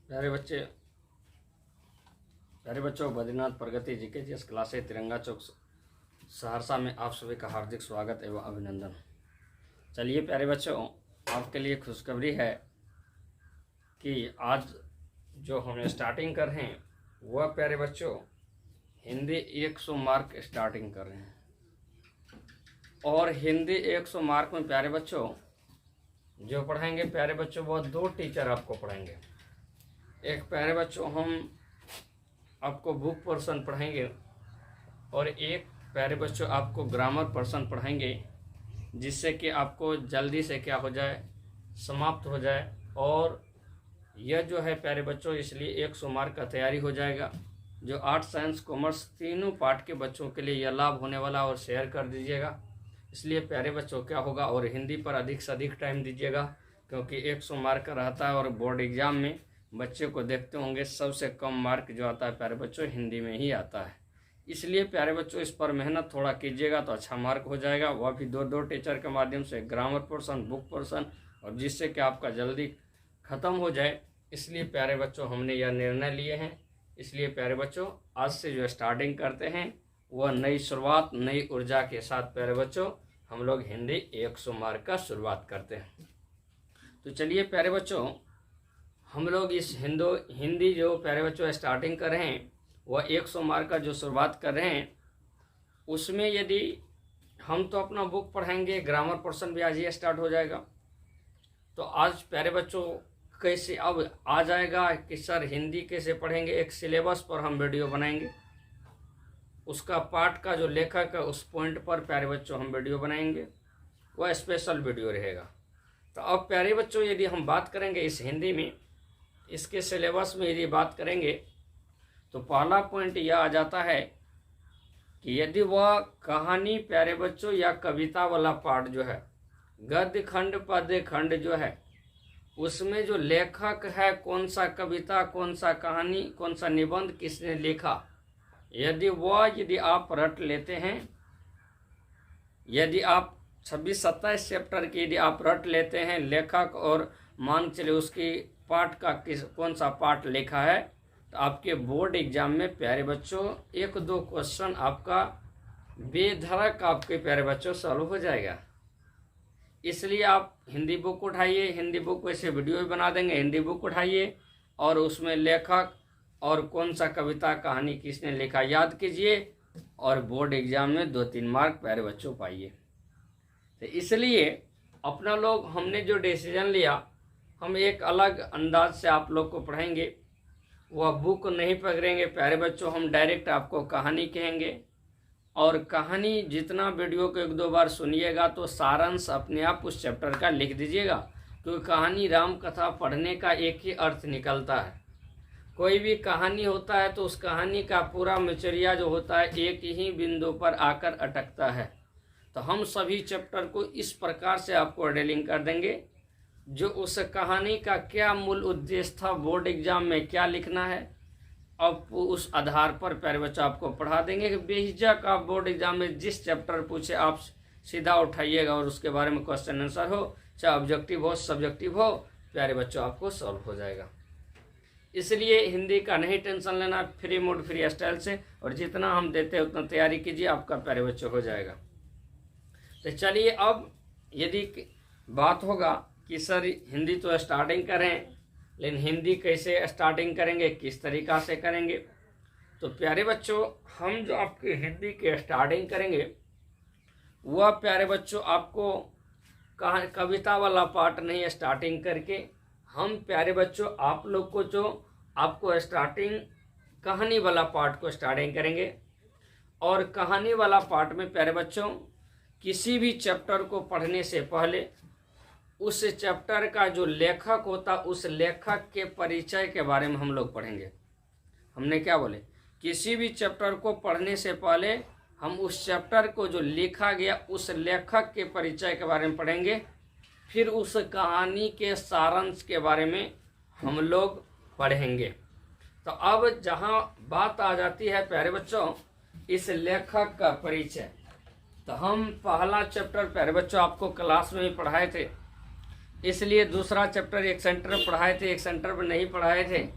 प्यारे बच्चों, बद्रीनाथ प्रगति GKGS class तिरंगा चौक सहरसा में आप सभी का हार्दिक स्वागत एवं अभिनंदन। चलिए प्यारे बच्चों, आपके लिए खुशखबरी है कि आज जो हम स्टार्टिंग कर रहे हैं वह प्यारे बच्चों हिंदी 100 मार्क स्टार्टिंग कर रहे हैं। और हिंदी 100 मार्क में प्यारे बच्चों जो पढ़ाएंगे प्यारे बच्चों वह 2 टीचर आपको पढ़ाएंगे। एक प्यारे बच्चों हम आपको बुक पोर्शन पढ़ाएंगे और एक प्यारे बच्चों आपको ग्रामर पोर्शन पढ़ाएंगे, जिससे कि आपको जल्दी से क्या हो जाए, समाप्त हो जाए। और यह जो है प्यारे बच्चों इसलिए 100 मार्क का तैयारी हो जाएगा। जो आर्ट्स साइंस कॉमर्स तीनों पार्ट के बच्चों के लिए यह लाभ होने वाला, और शेयर कर दीजिएगा। इसलिए प्यारे बच्चों क्या होगा, और हिंदी पर अधिक से अधिक टाइम दीजिएगा, क्योंकि 100 मार्क का रहता है और बोर्ड एग्जाम में बच्चे को देखते होंगे सबसे कम मार्क जो आता है प्यारे बच्चों हिंदी में ही आता है। इसलिए प्यारे बच्चों इस पर मेहनत थोड़ा कीजिएगा तो अच्छा मार्क हो जाएगा, वह भी 2 टीचर के माध्यम से, ग्रामर पोर्शन, बुक पोर्शन, और जिससे कि आपका जल्दी ख़त्म हो जाए। इसलिए प्यारे बच्चों हमने यह निर्णय लिए हैं। इसलिए प्यारे बच्चों आज से जो स्टार्टिंग करते हैं वह नई शुरुआत, नई ऊर्जा के साथ प्यारे बच्चों हम लोग हिंदी 100 मार्क का शुरुआत करते हैं। तो चलिए प्यारे बच्चों हम लोग इस हिंदी जो प्यारे बच्चों स्टार्टिंग कर रहे हैं वह 100 मार्क का जो शुरुआत कर रहे हैं, उसमें यदि हम तो अपना बुक पढ़ाएंगे, ग्रामर पोर्शन भी आज ही स्टार्ट हो जाएगा। तो आज प्यारे बच्चों कैसे अब आ जाएगा कि सर हिंदी कैसे पढ़ेंगे, एक सिलेबस पर हम वीडियो बनाएंगे, उसका पाठ का जो लेखक है उस पॉइंट पर प्यारे बच्चों हम वीडियो बनाएंगे, वह स्पेशल वीडियो रहेगा। तो अब प्यारे बच्चों यदि हम बात करेंगे इस हिंदी में, इसके सिलेबस में यदि बात करेंगे तो पहला पॉइंट यह आ जाता है कि यदि वह कहानी प्यारे बच्चों या कविता वाला पार्ट जो है, गद्य खंड पद्य खंड जो है, उसमें जो लेखक है, कौन सा कविता, कौन सा कहानी, कौन सा निबंध किसने लिखा, यदि आप रट लेते हैं, यदि आप 26-27 चैप्टर की यदि आप रट लेते हैं लेखक, और मान चले उसकी पाठ का कौन सा पाठ लिखा है, तो आपके बोर्ड एग्जाम में प्यारे बच्चों 1-2 क्वेश्चन आपका बेधड़क आपके प्यारे बच्चों सॉल्व हो जाएगा। इसलिए आप हिंदी बुक उठाइए, हिंदी बुक वैसे वीडियो भी बना देंगे, हिंदी बुक उठाइए और उसमें लेखक और कौन सा कविता कहानी किसने लिखा याद कीजिए, और बोर्ड एग्जाम में 2-3 मार्क प्यारे बच्चों पाइए। तो इसलिए अपना लोग हमने जो डिसीजन लिया, हम एक अलग अंदाज से आप लोग को पढ़ाएंगे। वह बुक नहीं पकड़ेंगे प्यारे बच्चों, हम डायरेक्ट आपको कहानी कहेंगे। और कहानी जितना वीडियो को 1-2 बार सुनिएगा तो सारांश अपने आप उस चैप्टर का लिख दीजिएगा, क्योंकि कहानी राम कथा पढ़ने का एक ही अर्थ निकलता है। कोई भी कहानी होता है तो उस कहानी का पूरा मचरिया जो होता है एक ही बिंदु पर आकर अटकता है। तो हम सभी चैप्टर को इस प्रकार से आपको डीलिंग कर देंगे, जो उस कहानी का क्या मूल उद्देश्य था, बोर्ड एग्जाम में क्या लिखना है, अब उस आधार पर प्यारे बच्चों आपको पढ़ा देंगे कि बेहिचक आप बोर्ड एग्जाम में जिस चैप्टर पूछे आप सीधा उठाइएगा और उसके बारे में क्वेश्चन आंसर हो, चाहे ऑब्जेक्टिव हो सब्जेक्टिव हो, प्यारे बच्चों आपको सॉल्व हो जाएगा। इसलिए हिंदी का नहीं टेंशन लेना, फ्री मूड फ्री स्टाइल से, और जितना हम देते हैं उतना तैयारी कीजिए, आपका प्यारे बच्चों हो जाएगा। तो चलिए अब यदि बात होगा कि सर हिंदी तो स्टार्टिंग करें, लेकिन हिंदी कैसे स्टार्टिंग करेंगे, किस तरीक़ा से करेंगे, तो प्यारे बच्चों हम जो आपके हिंदी के स्टार्टिंग करेंगे वह प्यारे बच्चों आपको कविता वाला पार्ट नहीं स्टार्टिंग करके, हम प्यारे बच्चों आप लोग को जो आपको स्टार्टिंग कहानी वाला पार्ट को स्टार्टिंग करेंगे। और कहानी वाला पार्ट में प्यारे बच्चों किसी भी चैप्टर को पढ़ने से पहले उस चैप्टर का जो लेखक होता उस लेखक के परिचय के बारे में हम लोग पढ़ेंगे। हमने क्या बोले, किसी भी चैप्टर को पढ़ने से पहले हम उस चैप्टर को जो लिखा गया उस लेखक के परिचय के बारे में पढ़ेंगे, फिर उस कहानी के सारांश के बारे में हम लोग पढ़ेंगे। तो अब जहाँ बात आ जाती है प्यारे बच्चों इस लेखक का परिचय, तो हम पहला चैप्टर प्यारे बच्चों आपको क्लास में ही पढ़ाए थे इसलिए दूसरा चैप्टर एक सेंटर पर पढ़ाए थे, एक सेंटर पर नहीं पढ़ाए थे।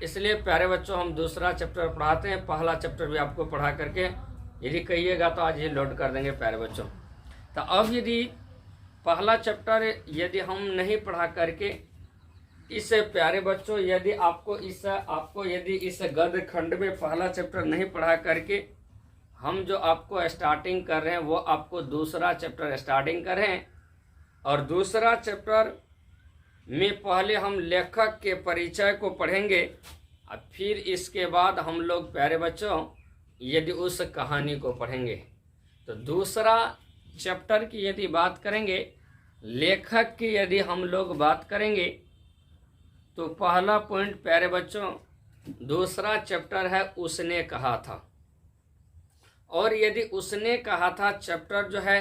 इसलिए प्यारे बच्चों हम दूसरा चैप्टर पढ़ाते हैं, पहला चैप्टर भी आपको पढ़ा करके यदि कहिएगा तो आज ही लोड कर देंगे प्यारे बच्चों। तो अब यदि पहला चैप्टर यदि हम नहीं पढ़ा करके इस प्यारे बच्चों यदि आपको यदि इस गद्य खंड में पहला चैप्टर नहीं पढ़ा करके हम जो आपको स्टार्टिंग कर रहे हैं वो आपको दूसरा चैप्टर स्टार्टिंग कर रहे हैं। और दूसरा चैप्टर में पहले हम लेखक के परिचय को पढ़ेंगे और फिर इसके बाद हम लोग प्यारे बच्चों यदि उस कहानी को पढ़ेंगे। तो दूसरा चैप्टर की यदि बात करेंगे, लेखक की यदि हम लोग बात करेंगे तो पहला पॉइंट प्यारे बच्चों दूसरा चैप्टर है उसने कहा था। और यदि उसने कहा था चैप्टर जो है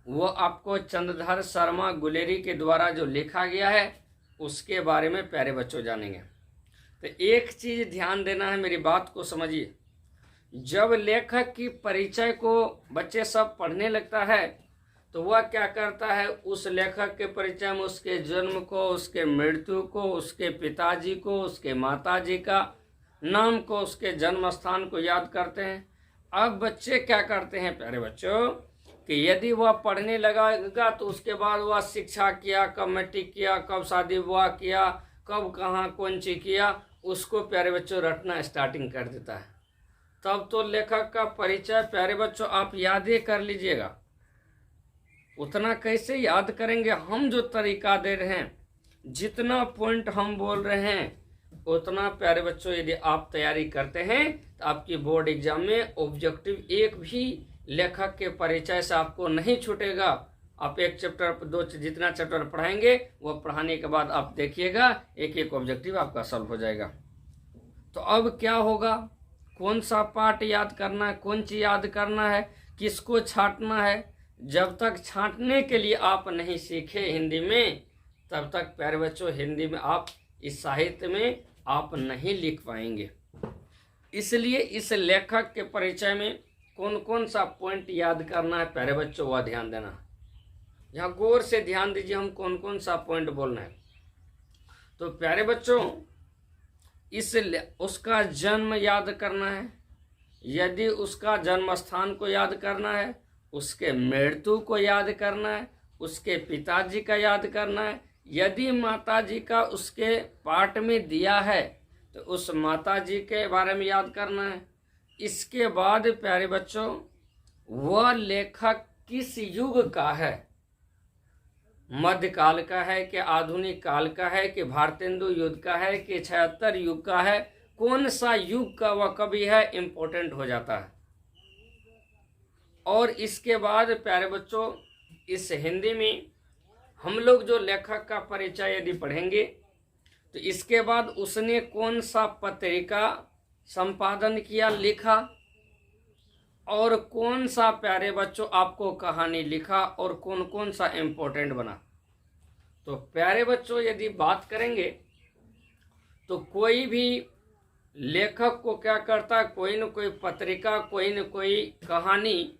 वो आपको चंद्रधर शर्मा गुलेरी के द्वारा जो लिखा गया है उसके बारे में प्यारे बच्चों जानेंगे। तो एक चीज़ ध्यान देना है, मेरी बात को समझिए। जब लेखक की परिचय को बच्चे सब पढ़ने लगता है तो वह क्या करता है, उस लेखक के परिचय में उसके जन्म को, उसके मृत्यु को, उसके पिताजी को, उसके माताजी का नाम को, उसके जन्म स्थान को याद करते हैं। अब बच्चे क्या करते हैं प्यारे बच्चों कि यदि वह पढ़ने लगेगा तो उसके बाद वह शिक्षा किया, कब मैट्रिक किया, कब शादी विवाह किया, कब कहाँ कौन चीज किया, उसको प्यारे बच्चों रटना स्टार्टिंग कर देता है। तब तो लेखक का परिचय प्यारे बच्चों आप याद ही कर लीजिएगा। उतना कैसे याद करेंगे, हम जो तरीका दे रहे हैं, जितना पॉइंट हम बोल रहे हैं उतना प्यारे बच्चों यदि आप तैयारी करते हैं तो आपकी बोर्ड एग्जाम में ऑब्जेक्टिव एक भी लेखक के परिचय से आपको नहीं छूटेगा। आप एक चैप्टर दो जितना चैप्टर पढ़ाएंगे वो पढ़ाने के बाद आप देखिएगा एक एक ऑब्जेक्टिव आपका सॉल्व हो जाएगा। तो अब क्या होगा, कौन सा पार्ट याद करना है, कौन चीज याद करना है, किसको छांटना है। जब तक छांटने के लिए आप नहीं सीखे हिंदी में तब तक प्यारे बच्चों हिंदी में आप इस साहित्य में आप नहीं लिख पाएंगे। इसलिए इस लेखक के परिचय में कौन कौन सा पॉइंट याद करना है प्यारे बच्चों वह ध्यान देना। यहाँ गौर से ध्यान दीजिए हम कौन कौन सा पॉइंट बोलना है। तो प्यारे बच्चों उसका जन्म याद करना है, यदि उसका जन्म स्थान को याद करना है, उसके मृत्यु को याद करना है, उसके पिताजी का याद करना है, यदि माताजी का उसके पाठ में दिया है तो उस माताजी के बारे में याद करना है। इसके बाद प्यारे बच्चों वह लेखक किस युग का है, मध्यकाल का है कि आधुनिक काल का है कि भारतेंदु युग का है कि 76 युग का है, कौन सा युग का वह कवि है, इम्पोर्टेंट हो जाता है। और इसके बाद प्यारे बच्चों इस हिंदी में हम लोग जो लेखक का परिचय यदि पढ़ेंगे तो इसके बाद उसने कौन सा पत्रिका संपादन किया, लिखा, और कौन सा प्यारे बच्चों आपको कहानी लिखा और कौन कौन सा इम्पोर्टेंट बना। तो प्यारे बच्चों यदि बात करेंगे तो कोई भी लेखक को क्या करता है, कोई न कोई पत्रिका, कोई न कोई कहानी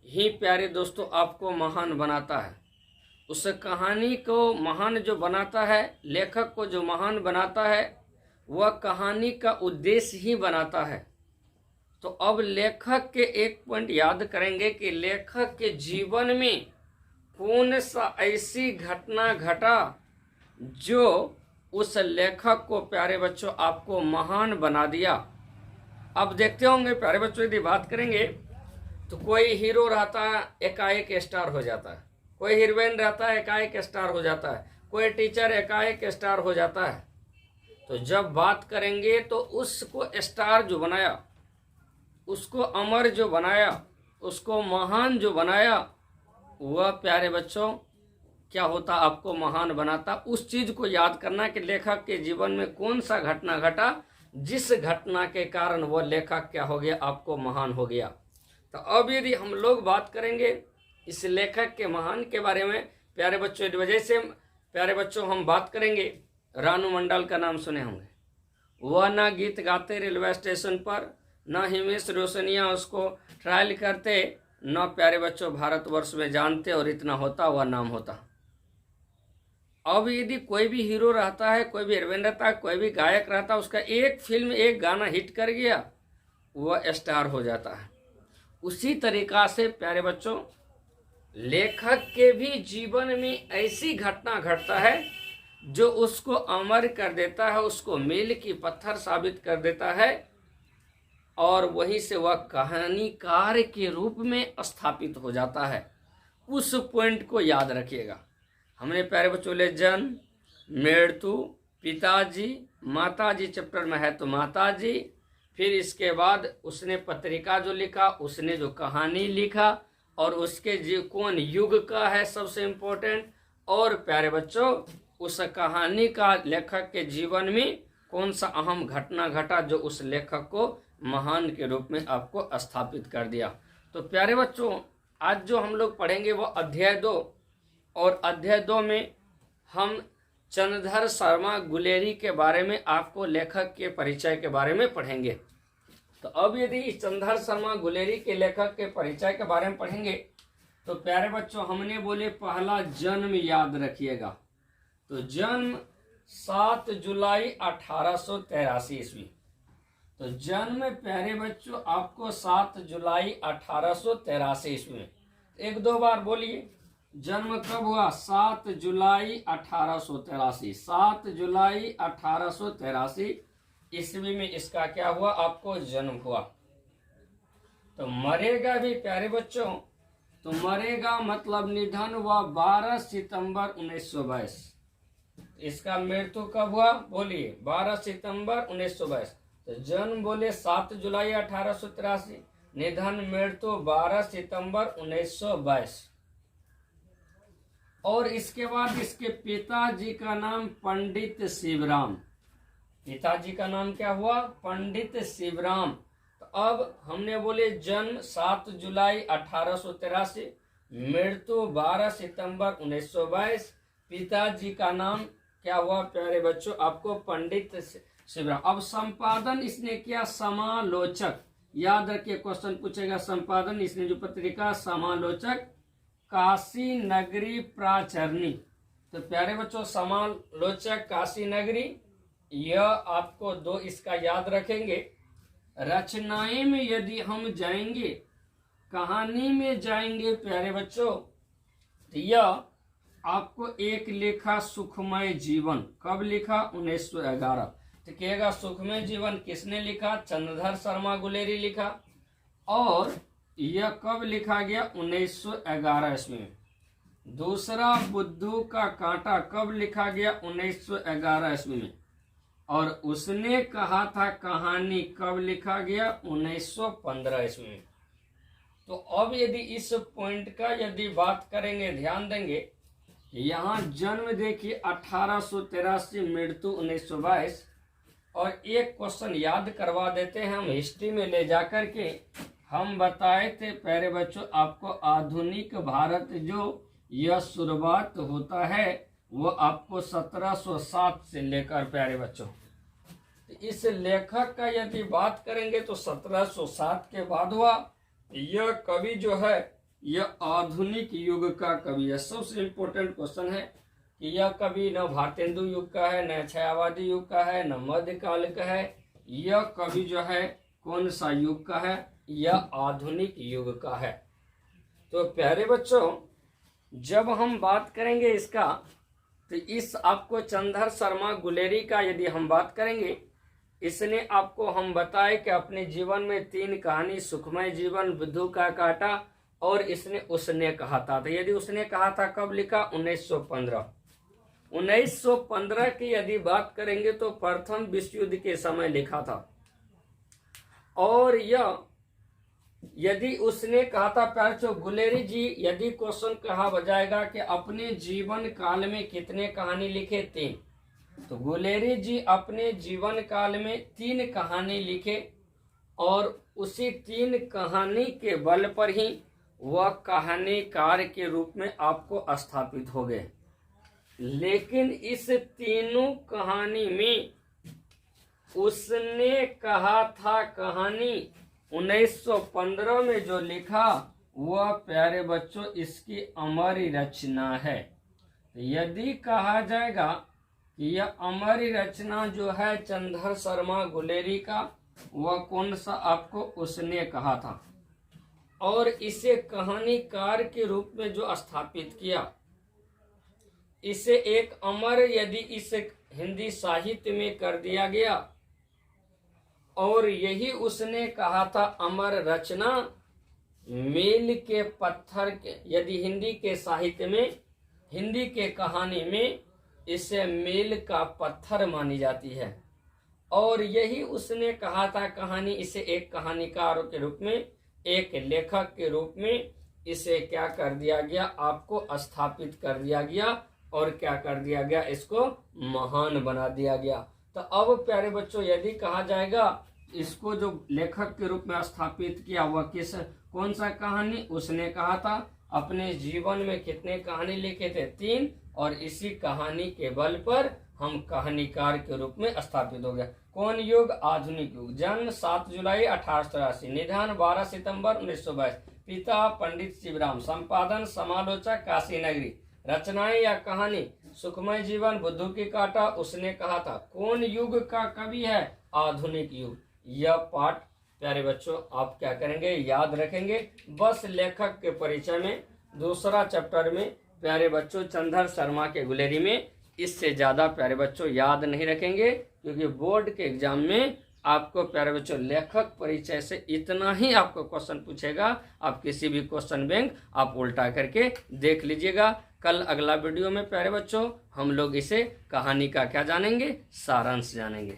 ही प्यारे दोस्तों आपको महान बनाता है। उस कहानी को महान जो बनाता है, लेखक को जो महान बनाता है, वह कहानी का उद्देश्य ही बनाता है। तो अब लेखक के एक पॉइंट याद करेंगे कि लेखक के जीवन में कौन सा ऐसी घटना घटा जो उस लेखक को प्यारे बच्चों आपको महान बना दिया। अब देखते होंगे प्यारे बच्चों यदि बात करेंगे तो कोई हीरो रहता है एकाएक स्टार हो जाता है, कोई हीरोइन रहता है एकाएक स्टार हो जाता है, कोई टीचर एकाएक स्टार हो जाता है। तो जब बात करेंगे तो उसको स्टार जो बनाया, उसको अमर जो बनाया, उसको महान जो बनाया, वह प्यारे बच्चों क्या होता, आपको महान बनाता। उस चीज को याद करना कि लेखक के जीवन में कौन सा घटना घटा जिस घटना के कारण वह लेखक क्या हो गया, आपको महान हो गया। तो अब यदि हम लोग बात करेंगे इस लेखक के महान के बारे में प्यारे बच्चों, इस वजह से प्यारे बच्चों हम बात करेंगे। रानू मंडल का नाम सुने होंगे, वह ना गीत गाते रेलवे स्टेशन पर, न हिमेश रोशनिया उसको ट्रायल करते, न प्यारे बच्चों भारतवर्ष में जानते और इतना होता वह नाम होता। अब यदि कोई भी हीरो रहता है, कोई भी हीरोइन रहता है, कोई भी गायक रहता है, उसका एक फिल्म एक गाना हिट कर गया, वह स्टार हो जाता है। उसी तरीका से प्यारे बच्चों, लेखक के भी जीवन में ऐसी घटना घटता है जो उसको अमर कर देता है, उसको मील की पत्थर साबित कर देता है, और वहीं से वह कहानीकार के रूप में स्थापित हो जाता है। उस पॉइंट को याद रखिएगा। हमने प्यारे बच्चों ले जन्म, मृत्यु, पिताजी, माताजी चैप्टर में है तो माताजी, फिर इसके बाद उसने पत्रिका जो लिखा, उसने जो कहानी लिखा, और उसके कौन युग का है सबसे इम्पोर्टेंट, और प्यारे बच्चों उस कहानी का लेखक के जीवन में कौन सा अहम घटना घटा जो उस लेखक को महान के रूप में आपको स्थापित कर दिया। तो प्यारे बच्चों, आज जो हम लोग पढ़ेंगे वो अध्याय 2, और अध्याय 2 में हम चंद्रधर शर्मा गुलेरी के बारे में, आपको लेखक के परिचय के बारे में पढ़ेंगे। तो अब यदि चंद्रधर शर्मा गुलेरी के लेखक के परिचय के बारे में पढ़ेंगे तो प्यारे बच्चों, हमने बोले पहला जन्म याद रखिएगा। तो जन्म 7 जुलाई 1883 ईस्वी। तो जन्म प्यारे बच्चों आपको 7 जुलाई 1883 ईस्वी में। एक दो बार बोलिए, जन्म कब हुआ? 7 जुलाई 1883। 7 जुलाई 1883 ईस्वी में इसका क्या हुआ? आपको जन्म हुआ। तो मरेगा भी प्यारे बच्चों, तो मरेगा मतलब निधन हुआ 12 सितंबर 1922। इसका मृत्यु कब हुआ? बोलिए, 12 सितंबर 1922। तो जन्म बोले 7 जुलाई 1883, निधन मृत्यु 12 सितंबर 1922। और इसके बाद इसके पिताजी का नाम पंडित शिवराम। पिताजी का नाम क्या हुआ? पंडित शिवराम। तो अब हमने बोले जन्म 7 जुलाई 1883, मृत्यु 12 सितंबर 1922। पिताजी का नाम क्या हुआ प्यारे बच्चों? आपको पंडित शिवराम। अब संपादन इसने किया समालोचक। याद रखिए, क्वेश्चन पूछेगा संपादन इसने जो पत्रिका समालोचक काशी नगरी प्राचरणी। तो प्यारे बच्चों, समालोचक काशी नगरी, यह आपको 2 इसका याद रखेंगे। रचनाएं में यदि हम जाएंगे, कहानी में जाएंगे प्यारे बच्चों, तो यह आपको एक लिखा सुखमय जीवन। कब लिखा? 1911। तो कहेगा सुखमय जीवन किसने लिखा? चंद्रधर शर्मा गुलेरी लिखा। और यह कब लिखा गया? 1911 ईस्वी में। दूसरा बुद्धू का कांटा कब लिखा गया? 1911 ईस्वी में। और उसने कहा था कहानी कब लिखा गया? 1915 ईस्वी में। तो अब यदि इस पॉइंट का यदि बात करेंगे, ध्यान देंगे, यहाँ जन्म देखिए 1883, मृत्यु 1922। और एक क्वेश्चन याद करवा देते हैं हम हिस्ट्री में ले जाकर के। हम बताए थे प्यारे बच्चों आपको, आधुनिक भारत जो यह शुरुआत होता है वो आपको 1707 से लेकर प्यारे बच्चों, इस लेखक का यदि बात करेंगे तो 1707 के बाद हुआ। यह कवि जो है यह आधुनिक युग का कवि है। सबसे इम्पोर्टेंट क्वेश्चन है कि यह कवि न भारतेंदु युग का है, न छायावादी युग का है, न मध्यकाल का है। यह कवि जो है कौन सा युग का है? यह आधुनिक युग का है। तो प्यारे बच्चों, जब हम बात करेंगे इसका, तो इस आपको चंद्रधर शर्मा गुलेरी का यदि हम बात करेंगे, इसने आपको हम बताए कि अपने जीवन में 3 कहानी, सुखमय जीवन, बुद्धू का कांटा, और इसने उसने कहा था। तो यदि उसने कहा था कब लिखा? 1915। 1915 की यदि बात करेंगे तो प्रथम विश्व युद्ध के समय लिखा था। और यह यदि उसने कहा था प्यारे गुलेरी जी, यदि क्वेश्चन कहा बजाएगा कि अपने जीवन काल में कितने कहानी लिखे? 3। तो गुलेरी जी अपने जीवन काल में 3 कहानी लिखे, और उसी 3 कहानी के बल पर ही वह कहानीकार के रूप में आपको स्थापित हो गए। लेकिन इस तीनों कहानी में उसने कहा था कहानी 1915 में जो लिखा, वह प्यारे बच्चों इसकी अमर रचना है। यदि कहा जाएगा कि यह अमर रचना जो है चंद्र शर्मा गुलेरी का, वह कौन सा आपको उसने कहा था और इसे कहानीकार के रूप में जो स्थापित किया, इसे एक अमर यदि इसे हिंदी साहित्य में कर दिया गया, और यही उसने कहा था अमर रचना मील के पत्थर के, यदि हिंदी के साहित्य में, हिंदी के कहानी में इसे मील का पत्थर मानी जाती है, और यही उसने कहा था कहानी, इसे एक कहानीकार के रूप में, एक लेखक के रूप में इसे क्या कर दिया गया, आपको स्थापित कर दिया गया, और क्या कर दिया गया, इसको महान बना दिया गया। तो अब प्यारे बच्चों यदि कहा जाएगा इसको जो लेखक के रूप में स्थापित किया, वह कौन सा कहानी उसने कहा था, अपने जीवन में कितने कहानी लिखे थे, 3, और इसी कहानी के बल पर हम कहानीकार के रूप में स्थापित हो गया। कौन युग? आधुनिक युग। जन्म 7 जुलाई 1883, निधन 12 सितंबर 1922, पिता पंडित शिवराम, संपादन समालोचक काशी नगरी, रचनाएं या कहानी सुखमय जीवन, बुद्धू की काटा, उसने कहा था। कौन युग का कवि है? आधुनिक युग। यह पाठ प्यारे बच्चों आप क्या करेंगे, याद रखेंगे। बस लेखक के परिचय में दूसरा चैप्टर में प्यारे बच्चों चंद्र शर्मा के गुलेरी में, इससे ज्यादा प्यारे बच्चों याद नहीं रखेंगे, क्योंकि बोर्ड के एग्जाम में आपको प्यारे बच्चों लेखक परिचय से इतना ही आपको क्वेश्चन पूछेगा। आप किसी भी क्वेश्चन बैंक आप उल्टा करके देख लीजिएगा। कल अगला वीडियो में प्यारे बच्चों हम लोग इसे कहानी का क्या जानेंगे, सारांश जानेंगे।